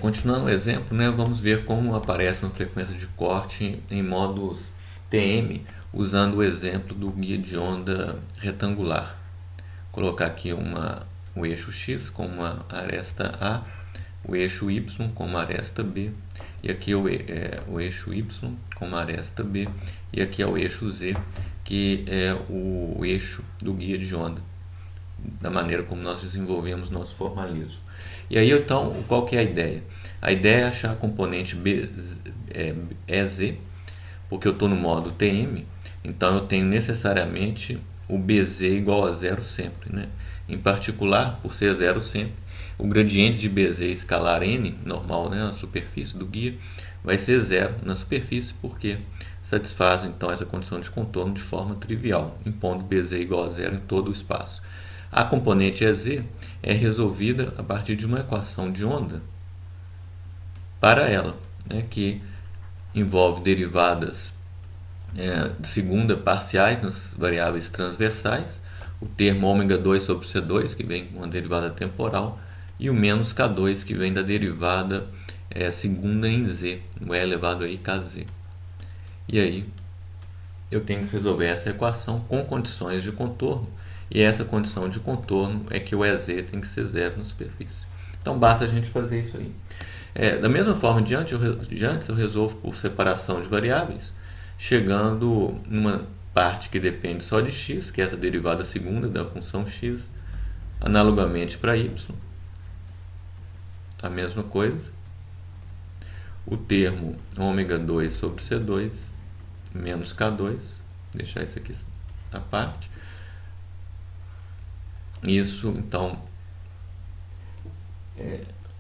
Continuando o exemplo, né, vamos ver como aparece uma frequência de corte em módulos TM, usando o exemplo do guia de onda retangular. Vou colocar aqui o eixo X com uma aresta A, o eixo Y com uma aresta B, e aqui o eixo Y com uma aresta B, e aqui é o eixo Z, que é o eixo do guia de onda, da maneira como nós desenvolvemos nosso formalismo. E aí, então, qual que é a ideia? A ideia é achar a componente EZ, porque eu estou no modo TM, então eu tenho necessariamente o BZ igual a zero sempre, né? Em particular, por ser zero sempre, o gradiente de BZ escalar N, normal, né, na superfície do guia, vai ser zero na superfície, porque satisfaz então essa condição de contorno de forma trivial, impondo BZ igual a zero em todo o espaço. A componente EZ é resolvida a partir de uma equação de onda para ela, né, que envolve derivadas de segunda parciais nas variáveis transversais, o termo ômega 2 sobre C2, que vem com uma derivada temporal, e o menos K2, que vem da derivada segunda em Z, no E elevado a IKZ. E aí eu tenho que resolver essa equação com condições de contorno, e essa condição de contorno é que o EZ tem que ser zero na superfície. Então basta a gente fazer isso aí. Da mesma forma, de antes eu resolvo por separação de variáveis, chegando numa parte que depende só de x, que é essa derivada segunda da função x, analogamente para y, a mesma coisa, o termo ômega 2 sobre C2 menos K2, deixar isso aqui à parte. Isso, então,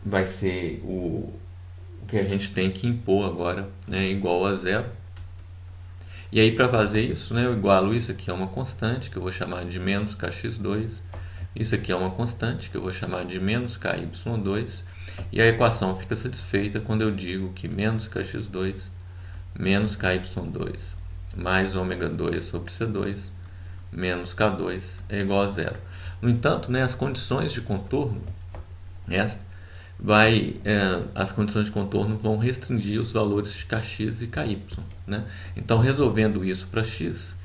vai ser o que a gente tem que impor agora, né, igual a zero. E aí, para fazer isso, né, eu igualo isso aqui a uma constante, que eu vou chamar de menos kx2. Isso aqui é uma constante, que eu vou chamar de menos ky2. E a equação fica satisfeita quando eu digo que menos kx2 menos ky2 mais ômega 2 sobre C2 menos K2 é igual a zero. No entanto, né, as condições de contorno, as condições de contorno vão restringir os valores de Kx e Ky. Né? Então, resolvendo isso para x,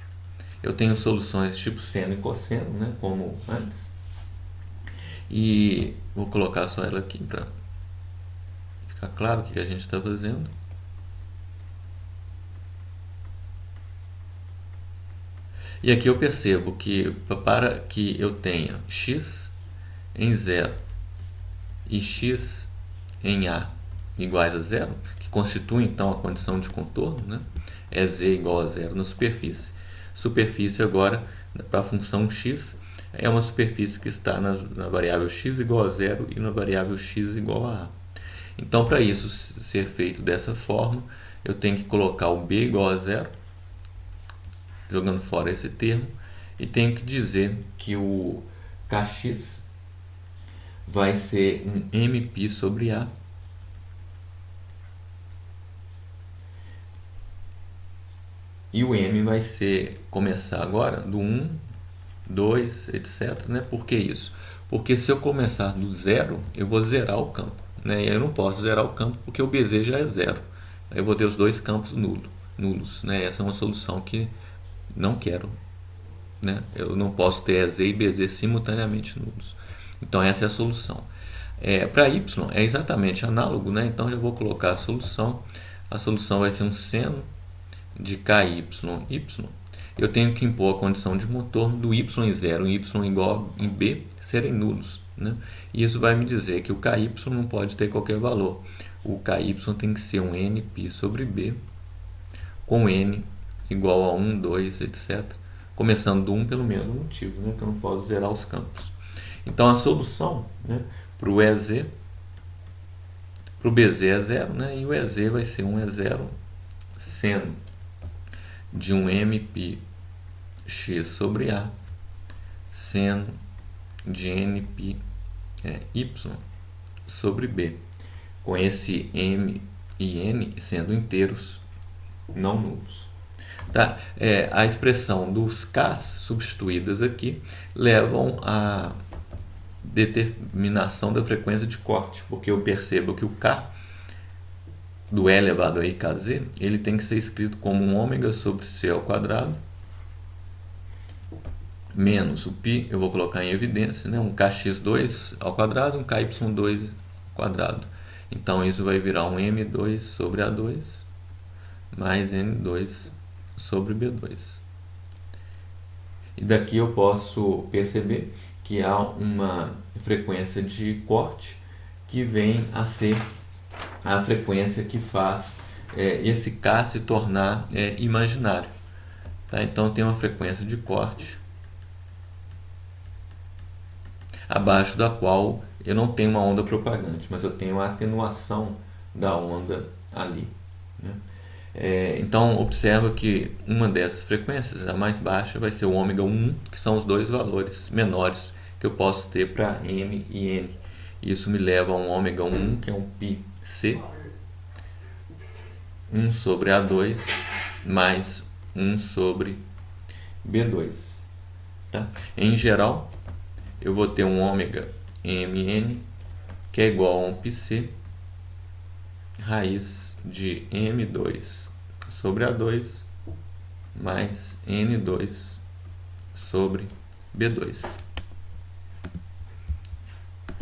eu tenho soluções tipo seno e cosseno, né, como antes. E vou colocar só ela aqui para ficar claro o que a gente está fazendo. E aqui eu percebo que para que eu tenha x em zero e x em A iguais a zero, que constitui então a condição de contorno, né? É z igual a zero na superfície. Superfície agora, para a função x, é uma superfície que está na variável x igual a zero e na variável x igual a A. Então, para isso ser feito dessa forma, eu tenho que colocar o b igual a zero, jogando fora esse termo, e tenho que dizer que o kx vai ser um mπ sobre A, e o m vai começar agora do 1, 2, etc. Né? Por que isso? Porque se eu começar do zero, eu vou zerar o campo. Né? E eu não posso zerar o campo porque o BZ já é zero. Aí eu vou ter os dois campos nulos. Né? Essa é uma solução que não quero. Né? Eu não posso ter EZ e BZ simultaneamente nulos. Então essa é a solução. Para y é exatamente análogo, né? Então já vou colocar a solução. A solução vai ser um seno de ky, y. Eu tenho que impor a condição de contorno do y em zero e y igual em b serem nulos. Né? E isso vai me dizer que o ky não pode ter qualquer valor. O ky tem que ser um nπ sobre b, com n igual a 1, 2, etc. Começando do 1 pelo mesmo motivo, né? Que eu não posso zerar os campos. Então a solução, né, para o EZ, para o BZ é zero, né, e o EZ vai ser um E0 seno de um mπ x sobre A seno de nπ y sobre B, com esse m e n sendo inteiros não nulos. Tá? A expressão dos K's substituídas aqui levam a determinação da frequência de corte, porque eu percebo que o K do E elevado a IKZ, ele tem que ser escrito como um ômega sobre C ao quadrado, menos o π, eu vou colocar em evidência, né? Um kx2 ao quadrado, um ky2 ao quadrado. Então, isso vai virar um m2 sobre A2, mais n2 sobre B2. E daqui eu posso perceber que há uma frequência de corte que vem a ser a frequência que faz esse K se tornar imaginário. Tá? Então, tem uma frequência de corte abaixo da qual eu não tenho uma onda propagante, mas eu tenho a atenuação da onda ali, né? Então, observa que uma dessas frequências, a mais baixa, vai ser o ômega 1, que são os dois valores menores que eu posso ter para M e N. Isso me leva a um ômega 1, que é um πc, 1 sobre A2, mais 1 sobre B2. Tá? Em geral, eu vou ter um ômega mn, que é igual a um πc, raiz de m2 sobre A2, mais n2 sobre B2.